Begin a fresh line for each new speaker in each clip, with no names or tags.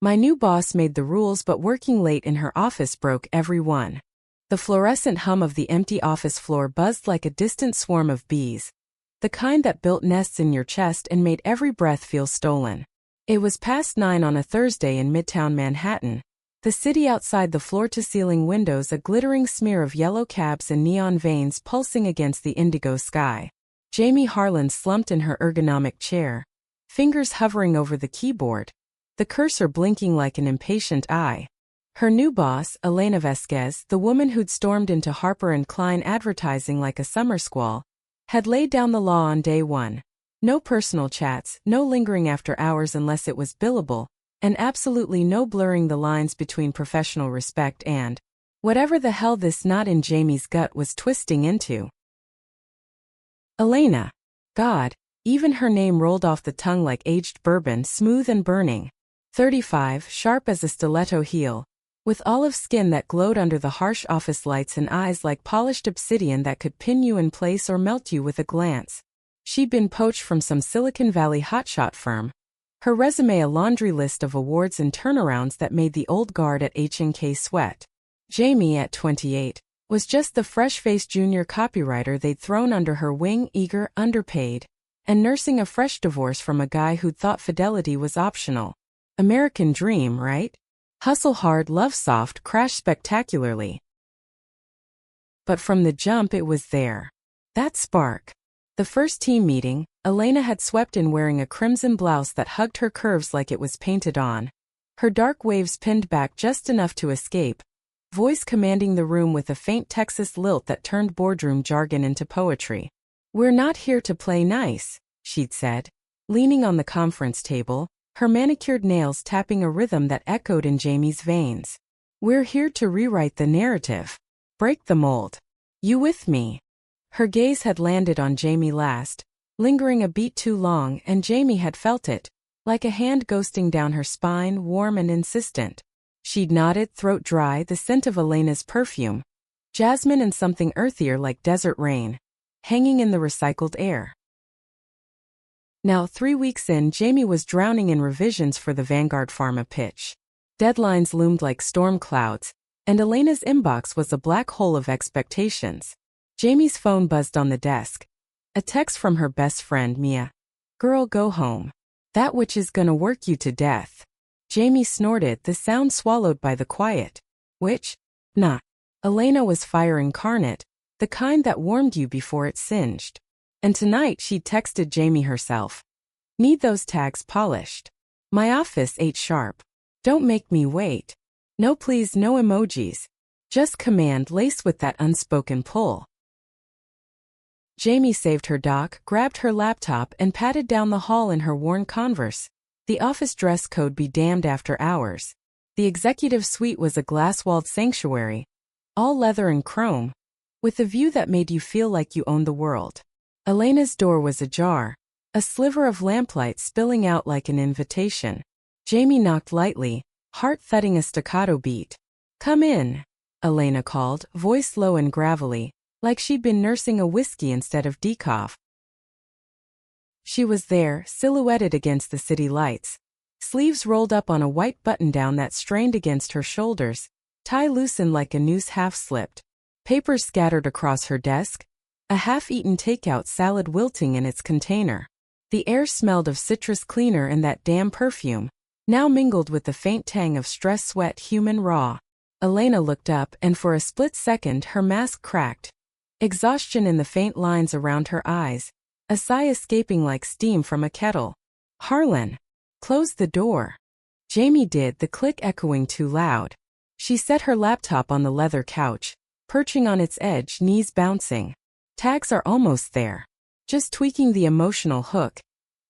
My new boss made the rules, but working late in her office broke every one. The fluorescent hum of the empty office floor buzzed like a distant swarm of bees. The kind that built nests in your chest and made every breath feel stolen. It was past 9 on a Thursday in Midtown Manhattan. The city outside, the floor-to-ceiling windows a glittering smear of yellow cabs and neon veins pulsing against the indigo sky. Jamie Harlan slumped in her ergonomic chair, fingers hovering over the keyboard, the cursor blinking like an impatient eye. Her new boss, Elena Vasquez, the woman who'd stormed into Harper & Klein advertising like a summer squall, had laid down the law on day one. No personal chats, no lingering after hours unless it was billable, and absolutely no blurring the lines between professional respect and whatever the hell this knot in Jamie's gut was twisting into. Elena. God, even her name rolled off the tongue like aged bourbon, smooth and burning. 35, sharp as a stiletto heel, with olive skin that glowed under the harsh office lights and eyes like polished obsidian that could pin you in place or melt you with a glance. She'd been poached from some Silicon Valley hotshot firm. Her resume a laundry list of awards and turnarounds that made the old guard at H&K sweat. Jamie, at 28, was just the fresh-faced junior copywriter they'd thrown under her wing, eager, underpaid, and nursing a fresh divorce from a guy who'd thought fidelity was optional. American dream, right? Hustle hard, love soft, crash spectacularly. But from the jump it was there. That spark. The first team meeting, Elena had swept in wearing a crimson blouse that hugged her curves like it was painted on. Her dark waves pinned back just enough to escape, voice commanding the room with a faint Texas lilt that turned boardroom jargon into poetry. "We're not here to play nice," she'd said, leaning on the conference table, her manicured nails tapping a rhythm that echoed in Jamie's veins. "We're here to rewrite the narrative. Break the mold. You with me?" Her gaze had landed on Jamie last, lingering a beat too long, and Jamie had felt it, like a hand ghosting down her spine, warm and insistent. She'd nodded, throat dry, the scent of Elena's perfume, jasmine and something earthier like desert rain, hanging in the recycled air. Now, 3 weeks in, Jamie was drowning in revisions for the Vanguard Pharma pitch. Deadlines loomed like storm clouds, and Elena's inbox was a black hole of expectations. Jamie's phone buzzed on the desk. A text from her best friend, Mia. "Girl, go home. That witch is gonna work you to death." Jamie snorted, the sound swallowed by the quiet. "Witch? Nah." Elena was fire incarnate, the kind that warmed you before it singed. And tonight she'd texted Jamie herself. "Need those tags polished. My office 8 sharp. Don't make me wait. No please, no emojis. Just command laced with that unspoken pull." Jamie saved her doc, grabbed her laptop and padded down the hall in her worn Converse. The office dress code be damned after hours. The executive suite was a glass-walled sanctuary, all leather and chrome, with a view that made you feel like you owned the world. Elena's door was ajar, a sliver of lamplight spilling out like an invitation. Jamie knocked lightly, heart thudding a staccato beat. "Come in," Elena called, voice low and gravelly, like she'd been nursing a whiskey instead of decaf. She was there, silhouetted against the city lights, sleeves rolled up on a white button-down that strained against her shoulders, tie loosened like a noose half-slipped, papers scattered across her desk, a half-eaten takeout salad wilting in its container. The air smelled of citrus cleaner and that damn perfume, now mingled with the faint tang of stress sweat, human raw. Elena looked up, and for a split second her mask cracked, exhaustion in the faint lines around her eyes, a sigh escaping like steam from a kettle. "Harlan, close the door." Jamie did, the click echoing too loud. She set her laptop on the leather couch, perching on its edge, knees bouncing. "Tags are almost there. Just tweaking the emotional hook.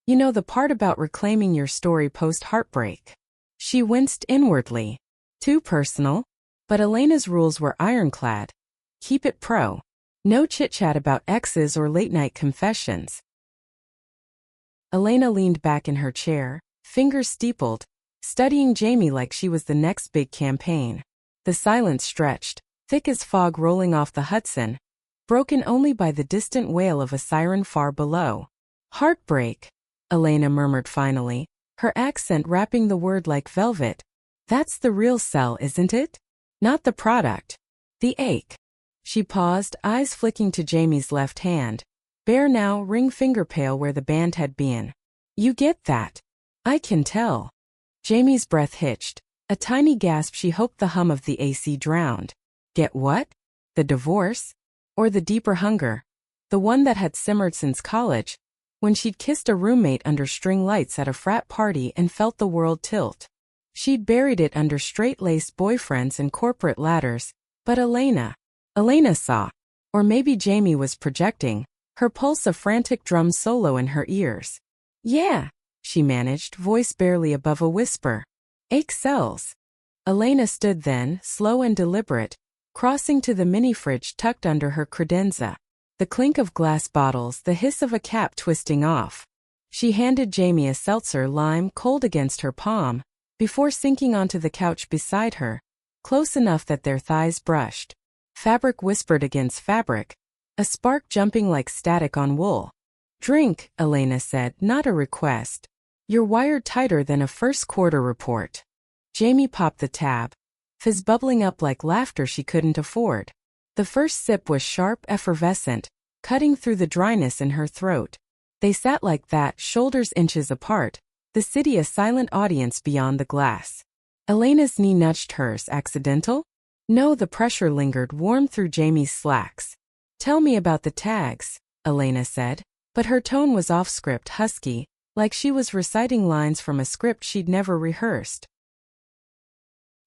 You know, the part about reclaiming your story post-heartbreak." She winced inwardly. Too personal? But Elena's rules were ironclad. Keep it pro. No chit-chat about exes or late-night confessions. Elena leaned back in her chair, fingers steepled, studying Jamie like she was the next big campaign. The silence stretched, thick as fog rolling off the Hudson, broken only by the distant wail of a siren far below. "Heartbreak," Elena murmured finally, her accent wrapping the word like velvet. That's the real sell, isn't it? Not the product. The ache. She paused, eyes flicking to Jamie's left hand, bare now, ring finger pale where the band had been. You get that? I can tell. Jamie's breath hitched. A tiny gasp she hoped the hum of the AC drowned. Get what? The divorce? Or the deeper hunger? The one that had simmered since college, when she'd kissed a roommate under string lights at a frat party and felt the world tilt. She'd buried it under straight-laced boyfriends and corporate ladders, but Elena saw. Or maybe Jamie was projecting, her pulse a frantic drum solo in her ears. Yeah, she managed, voice barely above a whisper. Ache sells. Elena stood then, slow and deliberate, crossing to the mini-fridge tucked under her credenza. The clink of glass bottles, the hiss of a cap twisting off. She handed Jamie a seltzer lime cold against her palm, before sinking onto the couch beside her, close enough that their thighs brushed. Fabric whispered against fabric, a spark jumping like static on wool. Drink, Elena said, not a request. You're wired tighter than a first quarter report. Jamie popped the tab, fizz bubbling up like laughter she couldn't afford. The first sip was sharp, effervescent, cutting through the dryness in her throat. They sat like that, shoulders inches apart, the city a silent audience beyond the glass. Elena's knee nudged hers. Accidental? No, the pressure lingered warm through Jamie's slacks. Tell me about the tags, Elena said, but her tone was off-script, husky, like she was reciting lines from a script she'd never rehearsed.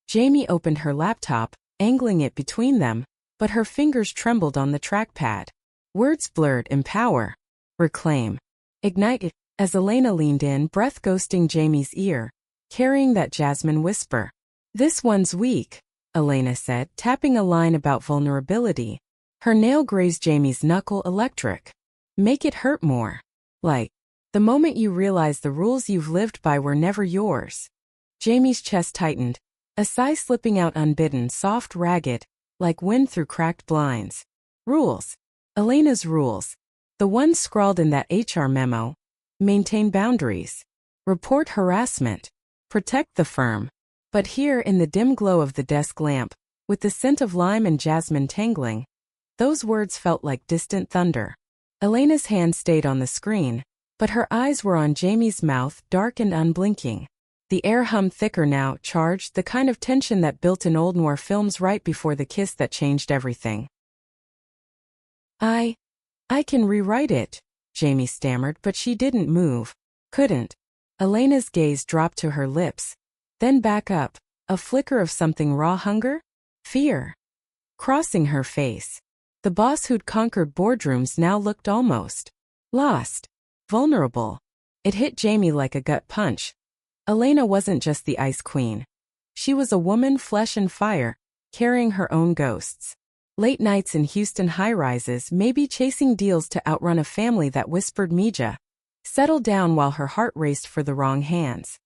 Jamie opened her laptop, angling it between them, but her fingers trembled on the trackpad. Words blurred. Empower. Reclaim. Ignite. As Elena leaned in, breath ghosting Jamie's ear, carrying that jasmine whisper. This one's weak, Elena said, tapping a line about vulnerability. Her nail grazed Jamie's knuckle. Electric. Make it hurt more. Like, the moment you realize the rules you've lived by were never yours. Jamie's chest tightened, a sigh slipping out unbidden, soft, ragged, like wind through cracked blinds. Rules. Elena's rules. The ones scrawled in that HR memo. Maintain boundaries. Report harassment. Protect the firm. But here in the dim glow of the desk lamp, with the scent of lime and jasmine tangling, those words felt like distant thunder. Elena's hand stayed on the screen, but her eyes were on Jamie's mouth, dark and unblinking. The air hummed thicker now, charged, the kind of tension that built in old noir films right before the kiss that changed everything. I can rewrite it, Jamie stammered, but she didn't move. Couldn't. Elena's gaze dropped to her lips, then back up, a flicker of something raw. Hunger? Fear. Crossing her face. The boss who'd conquered boardrooms now looked almost lost. Vulnerable. It hit Jamie like a gut punch. Elena wasn't just the ice queen. She was a woman, flesh and fire, carrying her own ghosts. Late nights in Houston high-rises, maybe chasing deals to outrun a family that whispered Mija. Settled down while her heart raced for the wrong hands.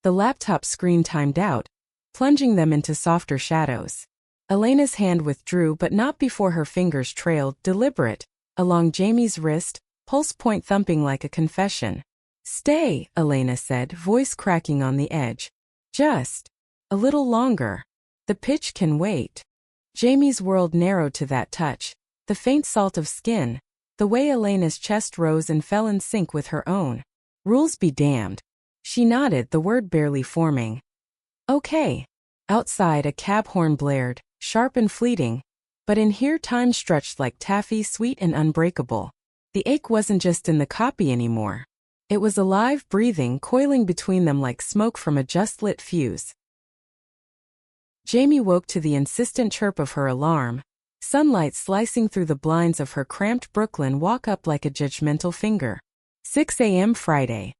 The laptop screen timed out, plunging them into softer shadows. Elena's hand withdrew, but not before her fingers trailed, deliberate, along Jamie's wrist, pulse point thumping like a confession. Stay, Elena said, voice cracking on the edge. Just a little longer. The pitch can wait. Jamie's world narrowed to that touch, the faint salt of skin, the way Elena's chest rose and fell in sync with her own. Rules be damned. She nodded, the word barely forming. Okay. Outside, a cab horn blared, sharp and fleeting, but in here time stretched like taffy, sweet and unbreakable. The ache wasn't just in the copy anymore. It was alive, breathing, coiling between them like smoke from a just-lit fuse. Jamie woke to the insistent chirp of her alarm, sunlight slicing through the blinds of her cramped Brooklyn walk-up like a judgmental finger. 6 a.m. Friday.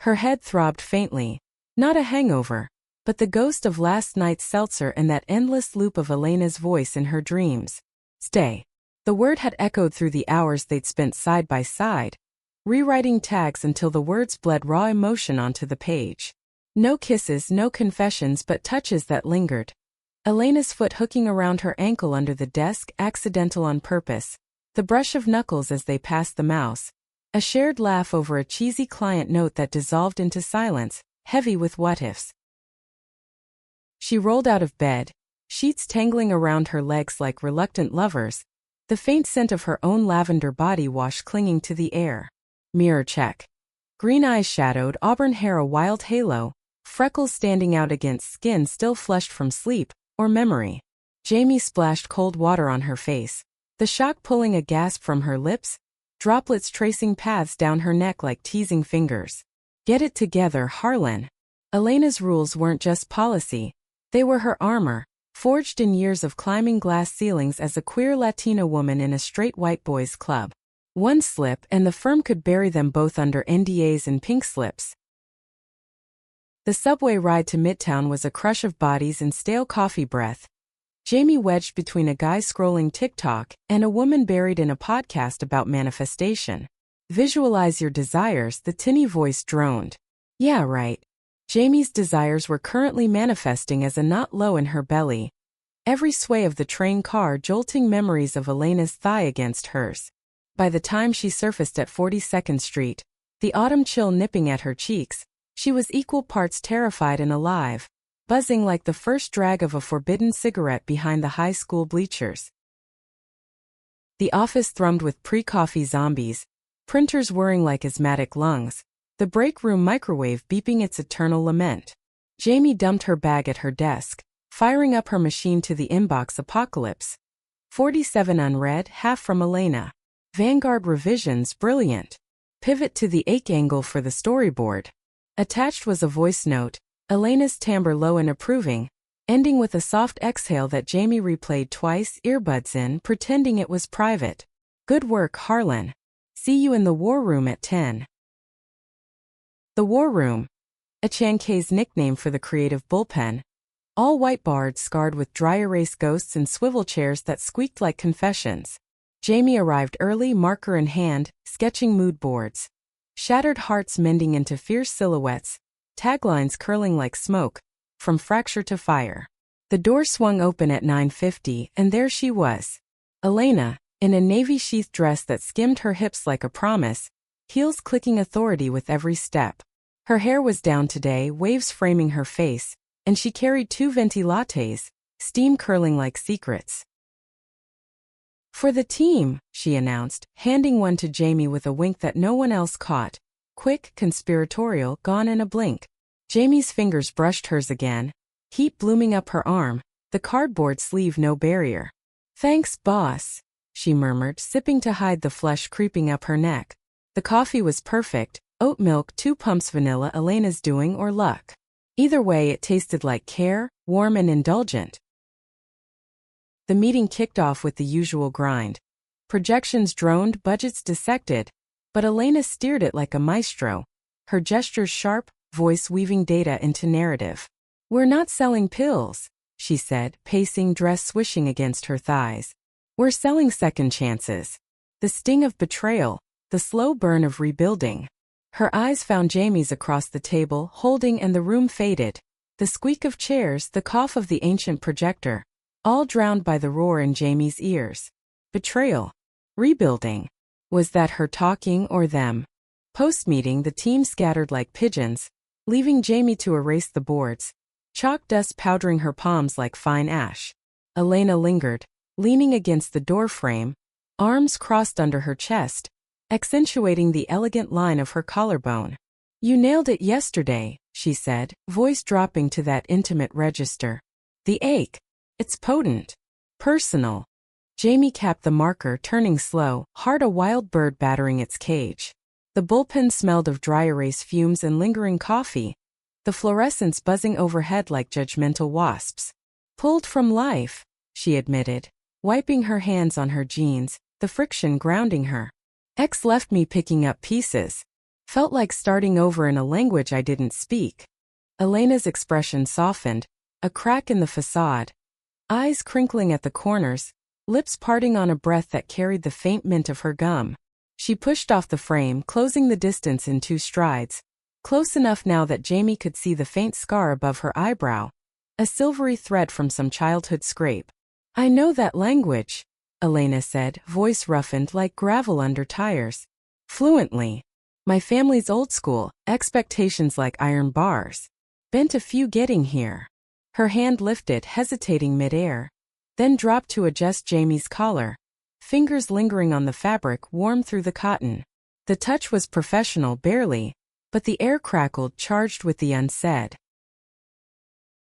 Her head throbbed faintly, not a hangover, but the ghost of last night's seltzer and that endless loop of Elena's voice in her dreams. Stay. The word had echoed through the hours they'd spent side by side, rewriting tags until the words bled raw emotion onto the page. No kisses, no confessions, but touches that lingered. Elena's foot hooking around her ankle under the desk, accidental on purpose. The brush of knuckles as they passed the mouse. A shared laugh over a cheesy client note that dissolved into silence, heavy with what-ifs. She rolled out of bed, sheets tangling around her legs like reluctant lovers, the faint scent of her own lavender body wash clinging to the air. Mirror check. Green eyes shadowed, auburn hair a wild halo, freckles standing out against skin still flushed from sleep or memory. Jamie splashed cold water on her face, the shock pulling a gasp from her lips, droplets tracing paths down her neck like teasing fingers. Get it together, Harlan. Elena's rules weren't just policy, they were her armor, forged in years of climbing glass ceilings as a queer Latina woman in a straight white boys' club. One slip and the firm could bury them both under NDAs and pink slips. The subway ride to Midtown was a crush of bodies and stale coffee breath. Jamie wedged between a guy scrolling TikTok and a woman buried in a podcast about manifestation. Visualize your desires, the tinny voice droned. Yeah, right. Jamie's desires were currently manifesting as a knot low in her belly. Every sway of the train car jolting memories of Elena's thigh against hers. By the time she surfaced at 42nd Street, the autumn chill nipping at her cheeks, she was equal parts terrified and alive, buzzing like the first drag of a forbidden cigarette behind the high school bleachers. The office thrummed with pre-coffee zombies, printers whirring like asthmatic lungs, the break room microwave beeping its eternal lament. Jamie dumped her bag at her desk, firing up her machine to the inbox apocalypse. 47 unread, half from Elena. Vanguard revisions, brilliant. Pivot to the ache angle for the storyboard. Attached was a voice note, Elena's timbre low and approving, ending with a soft exhale that Jamie replayed twice, earbuds in, pretending it was private. Good work, Harlan. See you in the war room at 10. The War Room, a Chankay's nickname for the creative bullpen, all white-barred scarred with dry erase ghosts and swivel chairs that squeaked like confessions. Jamie arrived early, marker in hand, sketching mood boards. Shattered hearts mending into fierce silhouettes, taglines curling like smoke, from fracture to fire. The door swung open at 9:50 and there she was. Elena, in a navy sheath dress that skimmed her hips like a promise, heels clicking authority with every step. Her hair was down today, waves framing her face, and she carried 2 venti lattes, steam curling like secrets. For the team, she announced, handing one to Jamie with a wink that no one else caught. Quick, conspiratorial, gone in a blink. Jamie's fingers brushed hers again, heat blooming up her arm, the cardboard sleeve no barrier. Thanks, boss, she murmured, sipping to hide the flush creeping up her neck. The coffee was perfect, oat milk, 2 pumps vanilla, Elena's doing or luck. Either way, it tasted like care, warm and indulgent. The meeting kicked off with the usual grind. Projections droned, budgets dissected, but Elena steered it like a maestro, her gestures sharp, voice weaving data into narrative. We're not selling pills, she said, pacing, dress swishing against her thighs. We're selling second chances. The sting of betrayal, the slow burn of rebuilding. Her eyes found Jamie's across the table, holding, and the room faded. The squeak of chairs, the cough of the ancient projector, all drowned by the roar in Jamie's ears. Betrayal. Rebuilding. Was that her talking or them? Post-meeting, the team scattered like pigeons, leaving Jamie to erase the boards, chalk dust powdering her palms like fine ash. Elena lingered, leaning against the doorframe, arms crossed under her chest, accentuating the elegant line of her collarbone. You nailed it yesterday, she said, voice dropping to that intimate register. The ache. It's potent. Personal. Jamie capped the marker, turning slow, heart a wild bird battering its cage. The bullpen smelled of dry erase fumes and lingering coffee, the fluorescents buzzing overhead like judgmental wasps. Pulled from life, she admitted, wiping her hands on her jeans, the friction grounding her. Ex left me picking up pieces. Felt like starting over in a language I didn't speak. Elena's expression softened, a crack in the facade. Eyes crinkling at the corners, lips parting on a breath that carried the faint mint of her gum. She pushed off the frame, closing the distance in 2 strides. Close enough now that Jamie could see the faint scar above her eyebrow. A silvery thread from some childhood scrape. I know that language, Elena said, voice roughened like gravel under tires. Fluently. My family's old school, expectations like iron bars. Bent a few getting here. Her hand lifted, hesitating midair, then dropped to adjust Jamie's collar, fingers lingering on the fabric warm through the cotton. The touch was professional barely, but the air crackled, charged with the unsaid.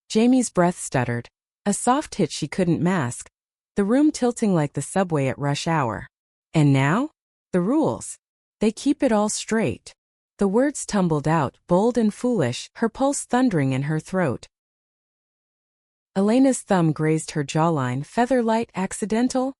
Jamie's breath stuttered, a soft hit she couldn't mask, the room tilting like the subway at rush hour. And now? The rules. They keep it all straight. The words tumbled out, bold and foolish, her pulse thundering in her throat. Elena's thumb grazed her jawline, feather-light, accidental?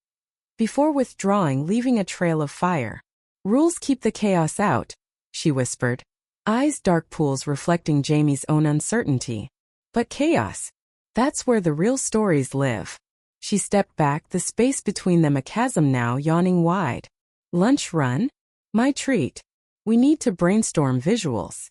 Before withdrawing, leaving a trail of fire. Rules keep the chaos out, she whispered, eyes dark pools reflecting Jamie's own uncertainty. But chaos. That's where the real stories live. She stepped back, the space between them a chasm now yawning wide. Lunch run? My treat. We need to brainstorm visuals.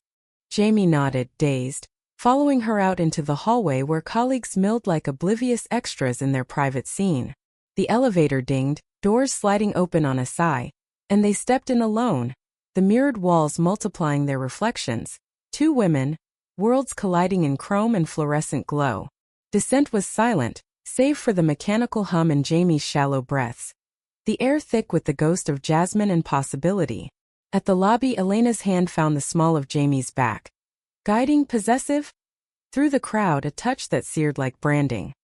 Jamie nodded, dazed, following her out into the hallway where colleagues milled like oblivious extras in their private scene. The elevator dinged, doors sliding open on a sigh, and they stepped in alone, the mirrored walls multiplying their reflections. Two women, worlds colliding in chrome and fluorescent glow. Descent was silent, save for the mechanical hum and Jamie's shallow breaths. The air thick with the ghost of jasmine and possibility. At the lobby, Elena's hand found the small of Jamie's back. Guiding, possessive? Through the crowd, a touch that seared like branding.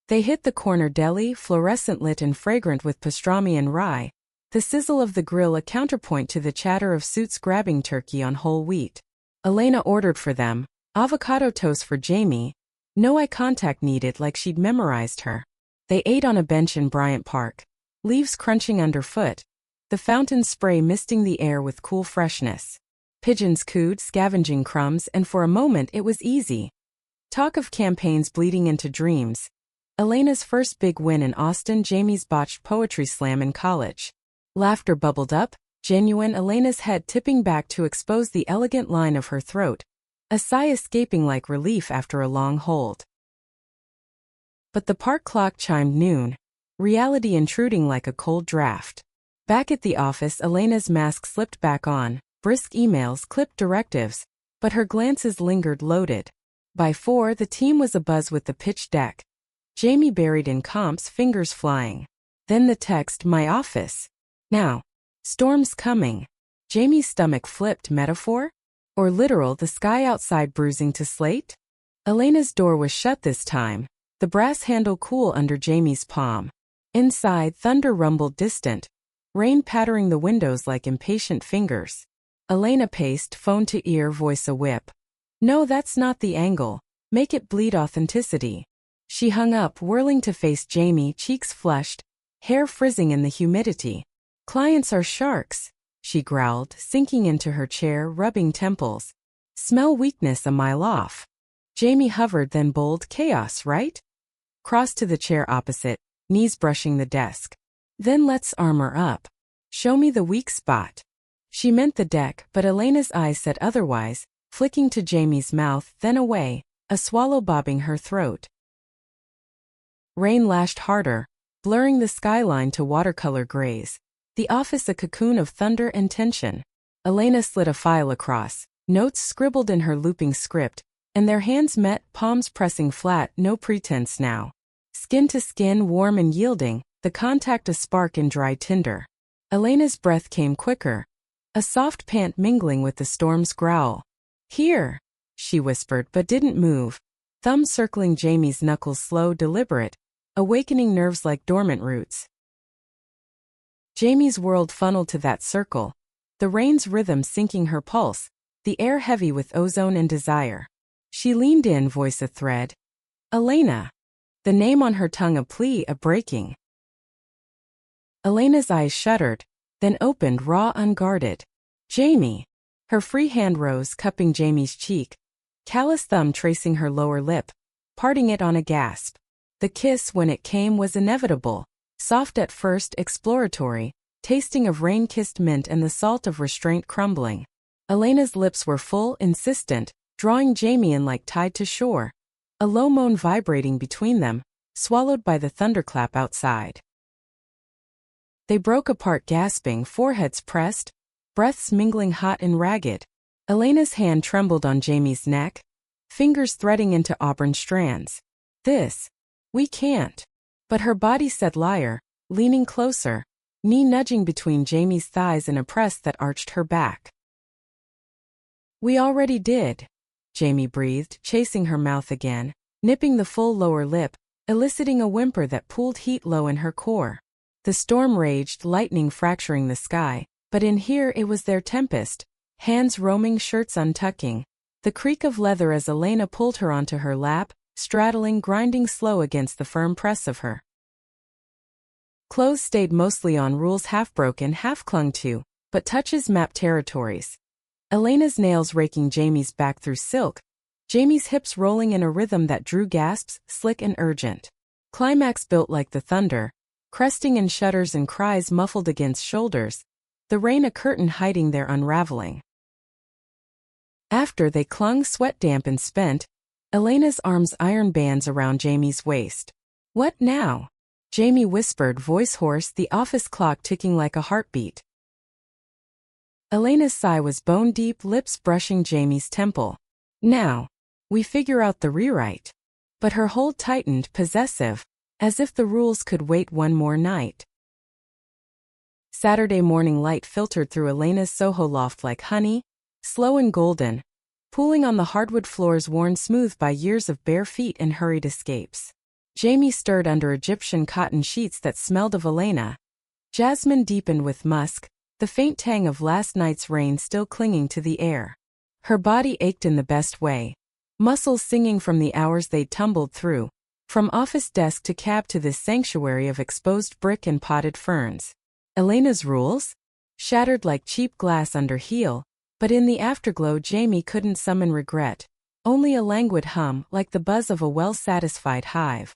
They hit the corner deli, fluorescent lit and fragrant with pastrami and rye, the sizzle of the grill a counterpoint to the chatter of suits grabbing turkey on whole wheat. Elena ordered for them, avocado toast for Jamie, no eye contact needed like she'd memorized her. They ate on a bench in Bryant Park, leaves crunching underfoot, the fountain spray misting the air with cool freshness. Pigeons cooed, scavenging crumbs, and for a moment it was easy. Talk of campaigns bleeding into dreams. Elena's first big win in Austin, Jamie's botched poetry slam in college. Laughter bubbled up, genuine, Elena's head tipping back to expose the elegant line of her throat, a sigh escaping like relief after a long hold. But the park clock chimed noon, reality intruding like a cold draft. Back at the office, Elena's mask slipped back on, brisk emails, clipped directives, but her glances lingered loaded. By 4, the team was abuzz with the pitch deck. Jamie buried in comps, fingers flying. Then the text, my office. Now. Storm's coming. Jamie's stomach flipped, metaphor? Or literal, the sky outside bruising to slate? Elena's door was shut this time, the brass handle cool under Jamie's palm. Inside, thunder rumbled distant, rain pattering the windows like impatient fingers. Elena paced, phone to ear, voice a whip. No, that's not the angle. Make it bleed authenticity. She hung up, whirling to face Jamie, cheeks flushed, hair frizzing in the humidity. Clients are sharks, she growled, sinking into her chair, rubbing temples. Smell weakness a mile off. Jamie hovered, then bold, chaos, right? Crossed to the chair opposite, knees brushing the desk. Then let's armor up. Show me the weak spot. She meant the deck, but Elena's eyes said otherwise, flicking to Jamie's mouth, then away, a swallow bobbing her throat. Rain lashed harder, blurring the skyline to watercolor grays. The office a cocoon of thunder and tension. Elena slid a file across, notes scribbled in her looping script, and their hands met, palms pressing flat, no pretense now. Skin to skin, warm and yielding, the contact a spark in dry tinder. Elena's breath came quicker, a soft pant mingling with the storm's growl. Here, she whispered but didn't move, thumb circling Jamie's knuckles, slow, deliberate, awakening nerves like dormant roots. Jamie's world funneled to that circle, the rain's rhythm sinking her pulse, the air heavy with ozone and desire. She leaned in, voice a thread. Elena. The name on her tongue a plea, a breaking. Elena's eyes shuddered, then opened, raw, unguarded. Jamie. Her free hand rose, cupping Jamie's cheek, callous thumb tracing her lower lip, parting it on a gasp. The kiss, when it came, was inevitable, soft at first, exploratory, tasting of rain-kissed mint and the salt of restraint crumbling. Elena's lips were full, insistent, drawing Jamie in like tide to shore, a low moan vibrating between them, swallowed by the thunderclap outside. They broke apart gasping, foreheads pressed, breaths mingling hot and ragged. Elena's hand trembled on Jamie's neck, fingers threading into auburn strands. We can't. But her body said liar, leaning closer, knee nudging between Jamie's thighs in a press that arched her back. We already did, Jamie breathed, chasing her mouth again, nipping the full lower lip, eliciting a whimper that pooled heat low in her core. The storm raged, lightning fracturing the sky, but in here it was their tempest, hands roaming, shirts untucking, the creak of leather as Elena pulled her onto her lap, straddling, grinding slow against the firm press of her. Clothes stayed mostly on, rules half broken, half clung to, but touches mapped territories. Elena's nails raking Jamie's back through silk, Jamie's hips rolling in a rhythm that drew gasps, slick and urgent. Climax built like the thunder, cresting in shudders and cries muffled against shoulders, the rain a curtain hiding their unraveling. After they clung, sweat damp and spent, Elena's arms iron bands around Jamie's waist. What now? Jamie whispered, voice hoarse, the office clock ticking like a heartbeat. Elena's sigh was bone deep, lips brushing Jamie's temple. Now, we figure out the rewrite. But her hold tightened, possessive, as if the rules could wait one more night. Saturday morning light filtered through Elena's Soho loft like honey, slow and golden, pooling on the hardwood floors worn smooth by years of bare feet and hurried escapes. Jamie stirred under Egyptian cotton sheets that smelled of Elena. Jasmine deepened with musk, the faint tang of last night's rain still clinging to the air. Her body ached in the best way, muscles singing from the hours they'd tumbled through, from office desk to cab to this sanctuary of exposed brick and potted ferns. Elena's rules? Shattered like cheap glass under heel, but in the afterglow Jamie couldn't summon regret, only a languid hum like the buzz of a well-satisfied hive.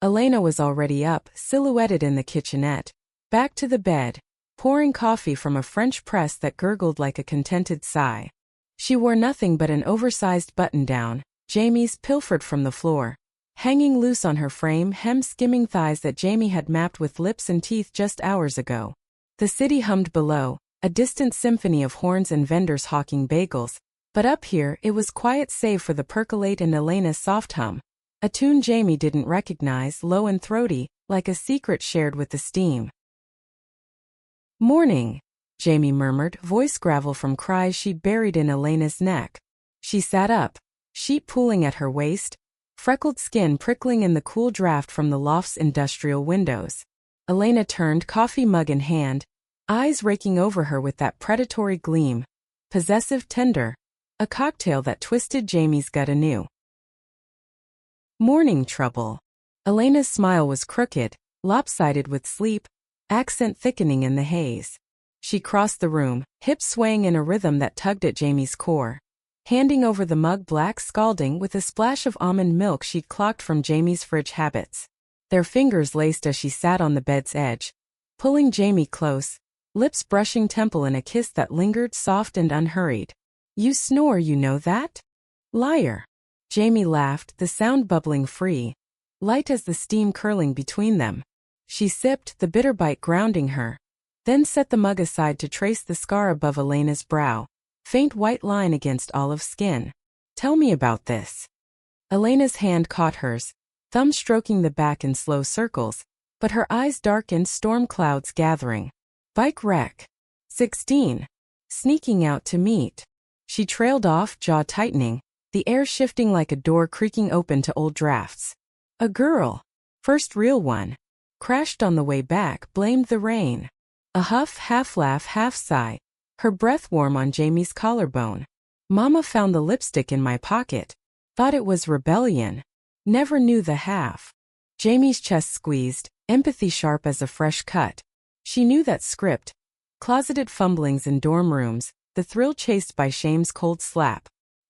Elena was already up, silhouetted in the kitchenette, back to the bed, pouring coffee from a French press that gurgled like a contented sigh. She wore nothing but an oversized button-down, Jamie's pilfered from the floor, hanging loose on her frame, hem skimming thighs that Jamie had mapped with lips and teeth just hours ago. The city hummed below, a distant symphony of horns and vendors hawking bagels, but up here it was quiet save for the percolate and Elena's soft hum, a tune Jamie didn't recognize, low and throaty, like a secret shared with the steam. Morning, Jamie murmured, voice gravel from cries she'd buried in Elena's neck. She sat up, sheet pooling at her waist, freckled skin prickling in the cool draft from the loft's industrial windows. Elena turned, coffee mug in hand, eyes raking over her with that predatory gleam, possessive, tender, a cocktail that twisted Jamie's gut anew. Morning trouble. Elena's smile was crooked, lopsided with sleep, accent thickening in the haze. She crossed the room, hips swaying in a rhythm that tugged at Jamie's core, handing over the mug black, scalding with a splash of almond milk she'd clocked from Jamie's fridge habits. Their fingers laced as she sat on the bed's edge, pulling Jamie close, lips brushing temple in a kiss that lingered, soft and unhurried. You snore, you know that? Liar. Jamie laughed, the sound bubbling free, light as the steam curling between them. She sipped, the bitter bite grounding her, then set the mug aside to trace the scar above Elena's brow, faint white line against olive skin. Tell me about this. Elena's hand caught hers, thumb stroking the back in slow circles, but her eyes darkened, storm clouds gathering. Bike wreck. 16. Sneaking out to meet. She trailed off, jaw tightening, the air shifting like a door creaking open to old drafts. A girl. First real one. Crashed on the way back, blamed the rain. A huff, half laugh, half sigh, her breath warm on Jamie's collarbone. Mama found the lipstick in my pocket. Thought it was rebellion. Never knew the half. Jamie's chest squeezed, empathy sharp as a fresh cut. She knew that script. Closeted fumblings in dorm rooms, the thrill chased by shame's cold slap.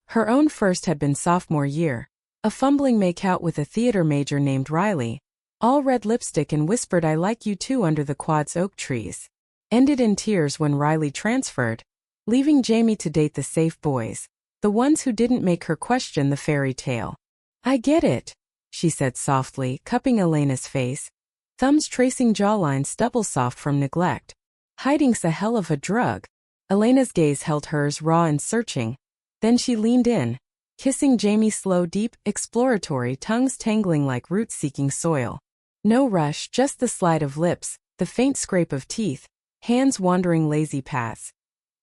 Her own first had been sophomore year. A fumbling make-out with a theater major named Riley. All red lipstick and whispered I like you too under the quad's oak trees. Ended in tears when Riley transferred, leaving Jamie to date the safe boys, the ones who didn't make her question the fairy tale. I get it, she said softly, cupping Elena's face. thumbs tracing jawlines double soft from neglect. Hiding's a hell of a drug. Elena's gaze held hers raw and searching. Then she leaned in, kissing Jamie's slow, deep, exploratory tongues tangling like roots seeking soil. No rush, just the slide of lips, the faint scrape of teeth, hands wandering lazy paths.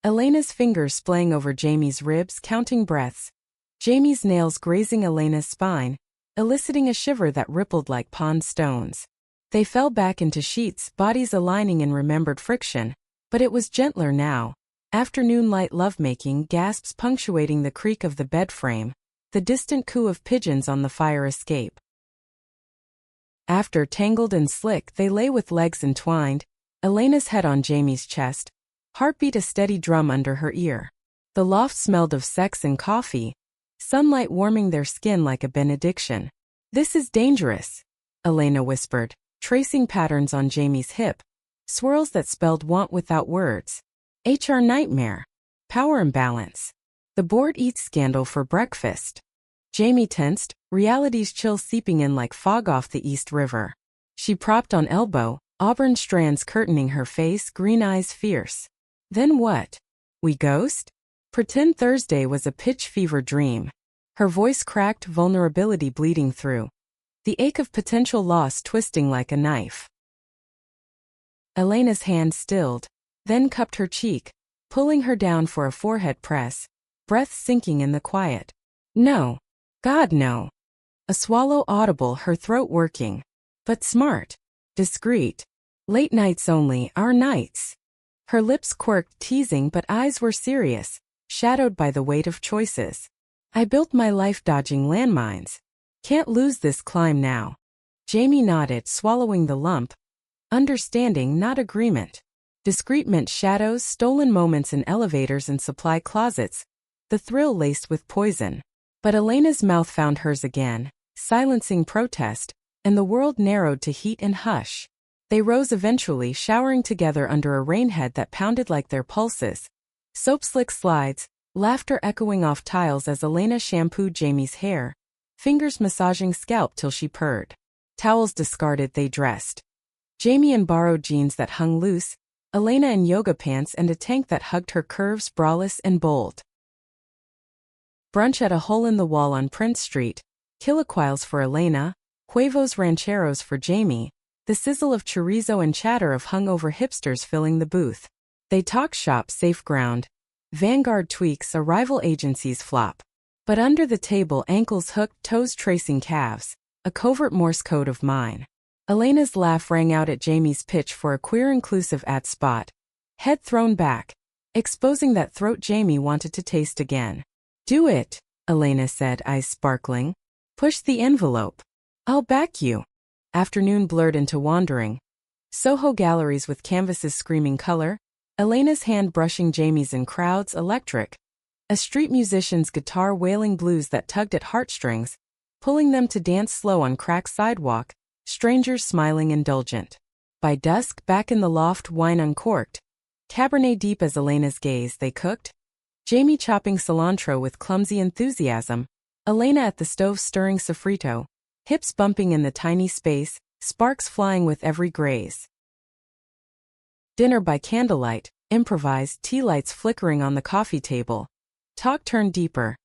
Elena's fingers splaying over Jamie's ribs, counting breaths. Jamie's nails grazing Elena's spine, eliciting a shiver that rippled like pond stones. They fell back into sheets, bodies aligning in remembered friction, but it was gentler now. Afternoon light lovemaking, gasps punctuating the creak of the bed frame, the distant coo of pigeons on the fire escape. After tangled and slick, they lay with legs entwined, Elena's head on Jamie's chest, heartbeat a steady drum under her ear. The loft smelled of sex and coffee, sunlight warming their skin like a benediction. "This is dangerous," Elena whispered, tracing patterns on Jamie's hip, swirls that spelled want without words. HR nightmare. Power imbalance. The board eats scandal for breakfast. Jamie tensed, reality's chill seeping in like fog off the East River. She propped on elbow, auburn strands curtaining her face, green eyes fierce. "Then what? We ghost?" Pretend Thursday was a pitch fever dream. Her voice cracked, vulnerability bleeding through. The ache of potential loss twisting like a knife. Elena's hand stilled, then cupped her cheek, pulling her down for a forehead press, breath sinking in the quiet. "No. God, no." A swallow audible, her throat working. But smart. Discreet. "Late nights only, our nights." Her lips quirked, teasing, but eyes were serious, shadowed by the weight of choices. "I built my life dodging landmines. Can't lose this climb now." Jamie nodded, swallowing the lump. Understanding, not agreement. Discreet meant shadows, stolen moments in elevators and supply closets, the thrill laced with poison. But Elena's mouth found hers again, silencing protest, and the world narrowed to heat and hush. They rose eventually, showering together under a rainhead that pounded like their pulses. Soap-slick slides, laughter echoing off tiles as Elena shampooed Jamie's hair, fingers massaging scalp till she purred. Towels discarded, they dressed. Jamie in borrowed jeans that hung loose, Elena in yoga pants and a tank that hugged her curves, braless and bold. Brunch at a hole-in-the-wall on Prince Street, chilaquiles for Elena, huevos rancheros for Jamie, the sizzle of chorizo and chatter of hungover hipsters filling the booth. They talk shop, safe ground. Vanguard tweaks, a rival agency's flop. But under the table, ankles hooked, toes tracing calves, a covert Morse code of mine. Elena's laugh rang out at Jamie's pitch for a queer-inclusive ad spot. Head thrown back, exposing that throat Jamie wanted to taste again. "Do it," Elena said, eyes sparkling. "Push the envelope. I'll back you." Afternoon blurred into wandering. Soho galleries with canvases screaming color, Elena's hand brushing Jamie's in crowds, electric. A street musician's guitar wailing blues that tugged at heartstrings, pulling them to dance slow on cracked sidewalk, strangers smiling indulgent. By dusk, back in the loft, wine uncorked. Cabernet deep as Elena's gaze, they cooked. Jamie chopping cilantro with clumsy enthusiasm, Elena at the stove stirring sofrito, hips bumping in the tiny space, sparks flying with every graze. Dinner by candlelight, improvised, tea lights flickering on the coffee table. Talk turned deeper.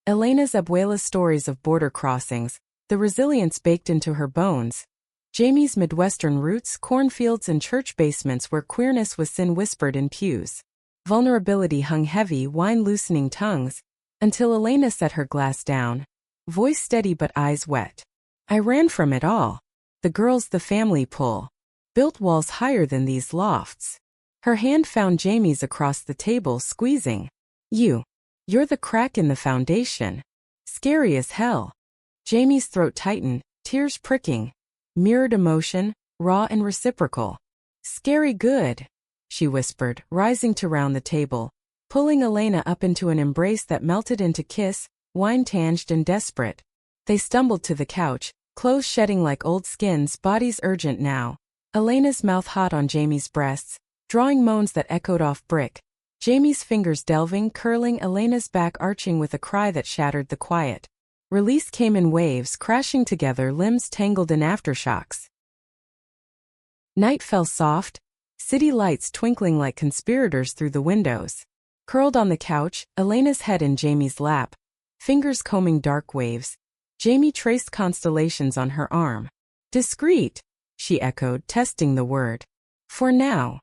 Elena's abuela's stories of border crossings, the resilience baked into her bones. Jamie's Midwestern roots, cornfields and church basements where queerness was sin whispered in pews. Vulnerability hung heavy, wine loosening tongues, until Elena set her glass down, voice steady but eyes wet. "I ran from it all. The girls, the family pull. Built walls higher than these lofts." Her hand found Jamie's across the table, squeezing. You're the crack in the foundation. Scary as hell." Jamie's throat tightened, tears pricking. Mirrored emotion, raw and reciprocal. "Scary good," she whispered, rising to round the table, pulling Elena up into an embrace that melted into kiss, wine-tanged and desperate. They stumbled to the couch, clothes shedding like old skins, bodies urgent now. Elena's mouth hot on Jamie's breasts, drawing moans that echoed off brick. Jamie's fingers delving, curling, Elena's back arching with a cry that shattered the quiet. Release came in waves, crashing together, limbs tangled in aftershocks. Night fell soft, city lights twinkling like conspirators through the windows. Curled on the couch, Elena's head in Jamie's lap, fingers combing dark waves, Jamie traced constellations on her arm. Discreet, she echoed, testing the word. For now.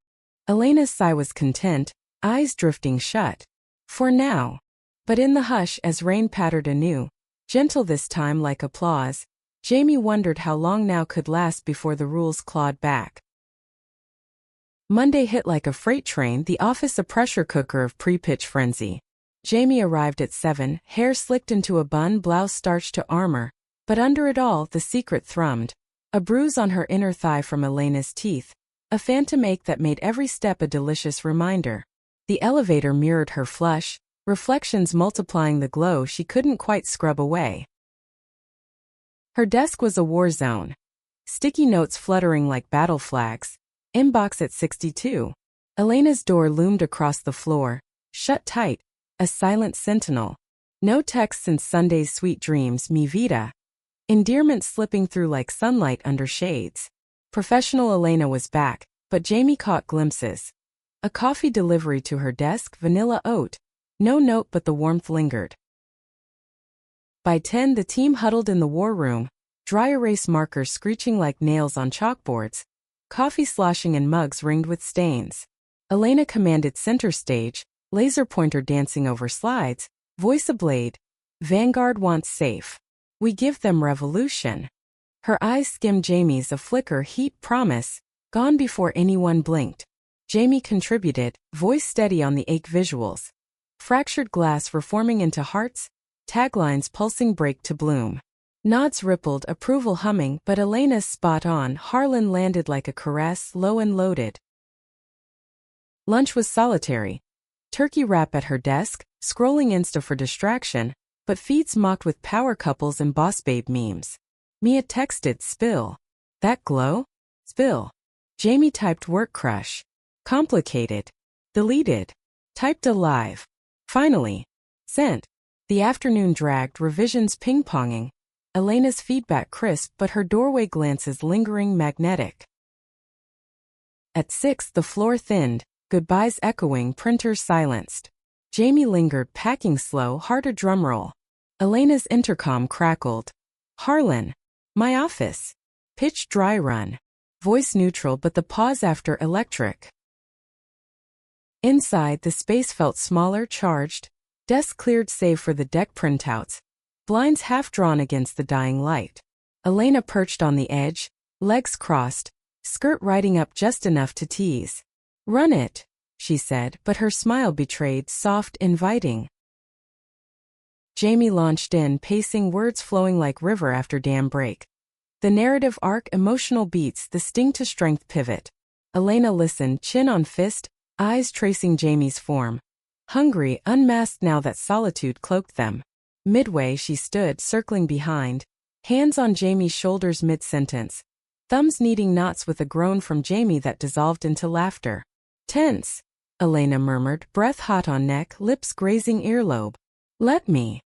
Elena's sigh was content, eyes drifting shut. For now. But in the hush as rain pattered anew, gentle this time like applause, Jamie wondered how long now could last before the rules clawed back. Monday hit like a freight train, the office a pressure cooker of pre-pitch frenzy. Jamie arrived at 7, hair slicked into a bun, blouse starched to armor, but under it all the secret thrummed. A bruise on her inner thigh from Elena's teeth, a phantom ache that made every step a delicious reminder. The elevator mirrored her flush, reflections multiplying the glow she couldn't quite scrub away. Her desk was a war zone. Sticky notes fluttering like battle flags. Inbox at 62. Elena's door loomed across the floor, shut tight, a silent sentinel. No text since Sunday's sweet dreams, mi vida. Endearment slipping through like sunlight under shades. Professional Elena was back, but Jamie caught glimpses. A coffee delivery to her desk, vanilla oat. No note but the warmth lingered. By 10 the team huddled in the war room, dry erase markers screeching like nails on chalkboards, coffee sloshing in mugs ringed with stains. Elena commanded center stage, laser pointer dancing over slides, voice ablade. Vanguard wants safe. We give them revolution. Her eyes skimmed Jamie's, a flicker, heat, promise, gone before anyone blinked. Jamie contributed, voice steady on the ache visuals. Fractured glass reforming into hearts, taglines pulsing break to bloom. Nods rippled, approval humming, but Elena's spot on. Harlan landed like a caress, low and loaded. Lunch was solitary. Turkey wrap at her desk, scrolling Insta for distraction, but feeds mocked with power couples and boss babe memes. Mia texted, spill. That glow? Spill. Jamie typed work crush. Complicated. Deleted. Typed alive. Finally. Sent. The afternoon dragged, revisions ping-ponging. Elena's feedback crisp but her doorway glances lingering, magnetic. At 6 the floor thinned, goodbyes echoing, printers silenced. Jamie lingered, packing slow, harder drumroll. Elena's intercom crackled. Harlan. My office. Pitch dry run. Voice neutral but the pause after electric. Inside the space felt smaller, charged. Desk cleared save for the deck printouts. Blinds half drawn against the dying light. Elena perched on the edge, legs crossed, skirt riding up just enough to tease. Run it, she said, but her smile betrayed, soft, inviting. Jamie launched in, pacing, words flowing like river after dam break. The narrative arc, emotional beats, the sting to strength pivot. Elena listened, chin on fist, eyes tracing Jamie's form. Hungry, unmasked now that solitude cloaked them. Midway she stood, circling behind, hands on Jamie's shoulders mid-sentence, thumbs kneading knots with a groan from Jamie that dissolved into laughter. Tense, Elena murmured, breath hot on neck, lips grazing earlobe. Let me.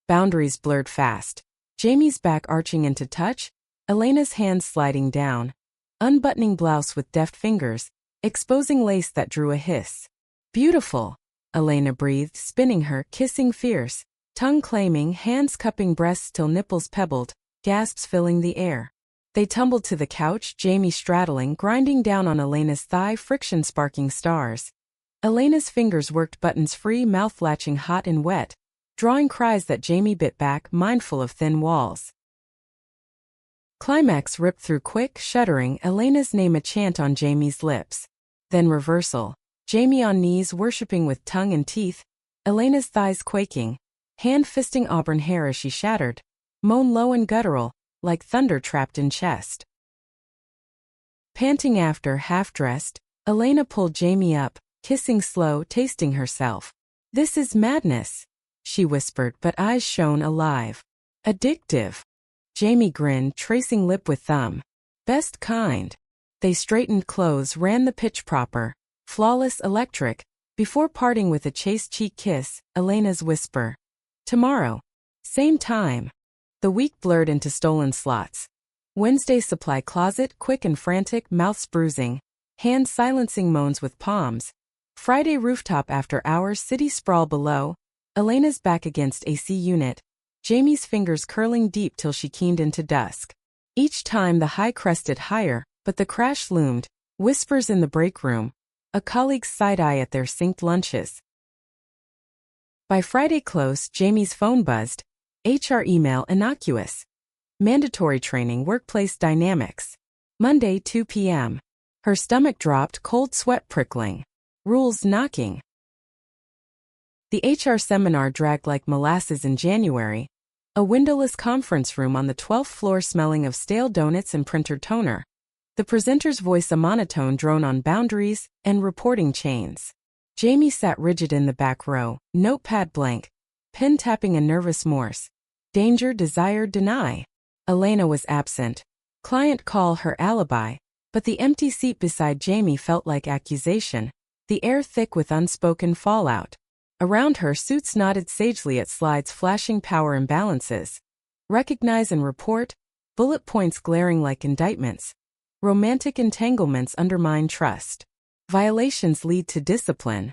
Boundaries blurred fast. Jamie's back arching into touch, Elena's hands sliding down, unbuttoning blouse with deft fingers, exposing lace that drew a hiss. Beautiful, Elena breathed, spinning her, kissing fierce. Tongue claiming, hands cupping breasts till nipples pebbled, gasps filling the air. They tumbled to the couch, Jamie straddling, grinding down on Elena's thigh, friction sparking stars. Elena's fingers worked buttons free, mouth latching hot and wet, drawing cries that Jamie bit back, mindful of thin walls. Climax ripped through quick, shuddering, Elena's name a chant on Jamie's lips. Then reversal. Jamie on knees, worshipping with tongue and teeth, Elena's thighs quaking. Hand fisting auburn hair as she shattered, moan low and guttural, like thunder trapped in chest. Panting after, half-dressed, Elena pulled Jamie up, kissing slow, tasting herself. This is madness, she whispered, but eyes shone alive. Addictive. Jamie grinned, tracing lip with thumb. Best kind. They straightened clothes, ran the pitch proper, flawless, electric, before parting with a chaste cheek kiss, Elena's whisper. Tomorrow. Same time. The week blurred into stolen slots. Wednesday supply closet, quick and frantic, mouths bruising, hands silencing moans with palms. Friday rooftop after hours, city sprawl below, Elena's back against AC unit, Jamie's fingers curling deep till she keened into dusk. Each time the high crested higher, but the crash loomed, whispers in the break room, a colleague's side-eye at their synced lunches. By Friday close, Jamie's phone buzzed, HR email innocuous. Mandatory training workplace dynamics. Monday 2 p.m. Her stomach dropped, cold sweat prickling. Rules knocking. The HR seminar dragged like molasses in January. A windowless conference room on the 12th floor smelling of stale donuts and printer toner. The presenter's voice a monotone drone on boundaries and reporting chains. Jamie sat rigid in the back row, notepad blank, pen tapping a nervous Morse. Danger, desire, deny. Elena was absent. Client call her alibi, but the empty seat beside Jamie felt like accusation, the air thick with unspoken fallout. Around her, suits nodded sagely at slides flashing power imbalances. Recognize and report, bullet points glaring like indictments. Romantic entanglements undermine trust. Violations lead to discipline.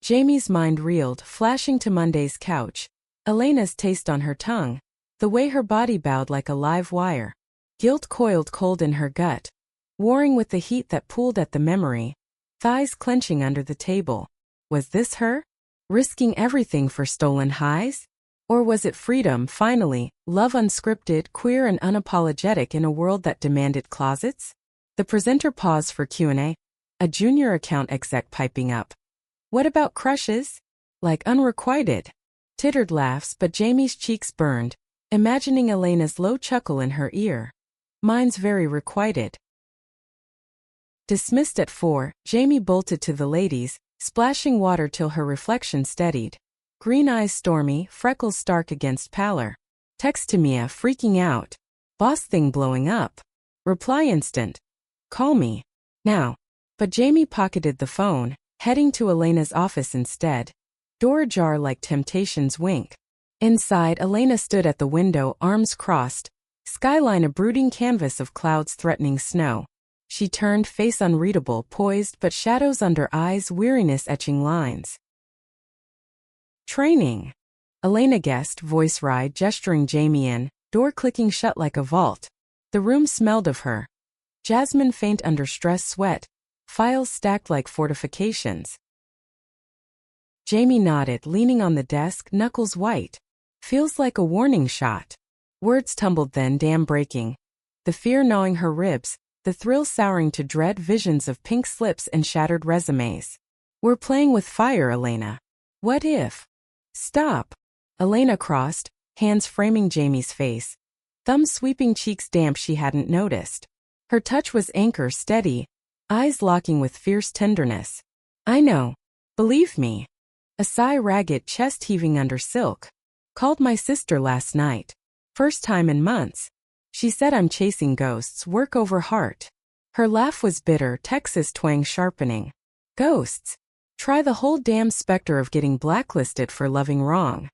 Jamie's mind reeled, flashing to Monday's couch. Elena's taste on her tongue. The way her body bowed like a live wire. Guilt coiled cold in her gut. Warring with the heat that pooled at the memory. Thighs clenching under the table. Was this her? Risking everything for stolen highs? Or was it freedom, finally, love unscripted, queer and unapologetic in a world that demanded closets? The presenter paused for Q&A. A junior account exec piping up. What about crushes? Like unrequited. Tittered laughs, but Jamie's cheeks burned, imagining Elena's low chuckle in her ear. Mine's very requited. Dismissed at 4, Jamie bolted to the ladies, splashing water till her reflection steadied. Green eyes stormy, freckles stark against pallor. Text to Mia, freaking out. Boss thing blowing up. Reply instant. Call me. Now. But Jamie pocketed the phone, heading to Elena's office instead. Door ajar like temptation's wink. Inside, Elena stood at the window, arms crossed. Skyline a brooding canvas of clouds threatening snow. She turned, face unreadable, poised, but shadows under eyes, weariness etching lines. Training. Elena guessed, voice wry, gesturing Jamie in, door clicking shut like a vault. The room smelled of her. Jasmine faint under stress sweat. Files stacked like fortifications. Jamie nodded, leaning on the desk, knuckles white. Feels like a warning shot. Words tumbled then, dam breaking. The fear gnawing her ribs, the thrill souring to dread visions of pink slips and shattered resumes. We're playing with fire, Elena. What if? Stop. Elena crossed, hands framing Jamie's face. Thumbs sweeping cheeks damp she hadn't noticed. Her touch was anchor steady, eyes locking with fierce tenderness. I know. Believe me. A sigh ragged, chest heaving under silk. Called my sister last night. First time in months. She said I'm chasing ghosts, work over heart. Her laugh was bitter, Texas twang sharpening. Ghosts. Try the whole damn specter of getting blacklisted for loving wrong.